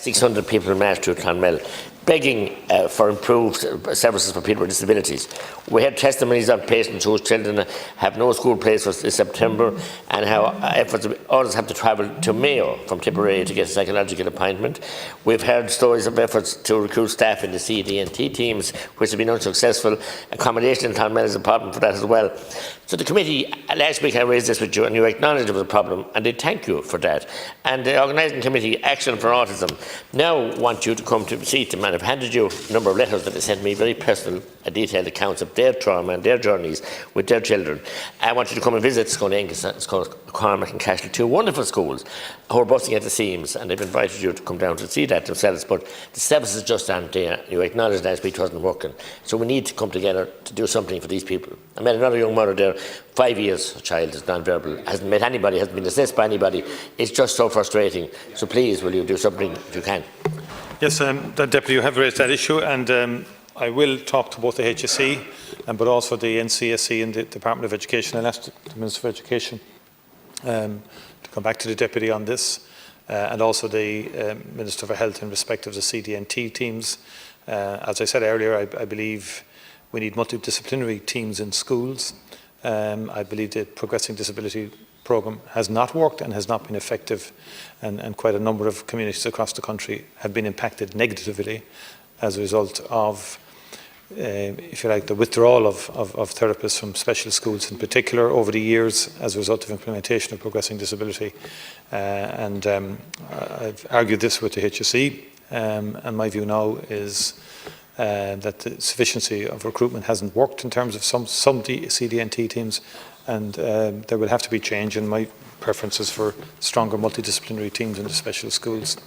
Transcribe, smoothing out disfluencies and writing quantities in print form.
600 people marched to Clonmel, begging for improved services for people with disabilities. We had testimonies of patients whose children have no school place for this September, and how others have to travel to Mayo from Tipperary to get a psychological appointment. We've heard stories of efforts to recruit staff in the CD&T teams, which have been unsuccessful. Accommodation in Clonmel is a problem for that as well. So the committee, last week I raised this with you, and you acknowledged it was a problem, and they thank you for that. And the organising committee, Action for Autism, now want you to come to see them, and I've handed you a number of letters that they sent me, very personal, detailed accounts of their trauma and their journeys with their children. I want you to come and visit Cormac and Cashel, two wonderful schools who are busting at the seams, and they've invited you to come down to see that themselves, but the services just aren't there. You acknowledged last week it wasn't working. So we need to come together to do something for these people. I met another young mother there, 5 years, a child is non-verbal, hasn't met anybody, hasn't been assessed by anybody. It's just so frustrating. So please, will you do something if you can? Yes, Deputy, you have raised that issue, and I will talk to both the HSE, but also the NCSE and the Department of Education, and ask the Minister of Education to come back to the Deputy on this, and also the Minister for Health in respect of the CD&T teams. As I said earlier, I believe we need multidisciplinary teams in schools. I believe the Progressing Disability programme has not worked and has not been effective, and quite a number of communities across the country have been impacted negatively as a result of, if you like, the withdrawal of therapists from special schools in particular over the years as a result of implementation of progressing disability. I've argued this with the HSE, and my view now is that the sufficiency of recruitment hasn't worked in terms of some CD&T teams, and there will have to be change, and my preference is for stronger multidisciplinary teams in the special schools.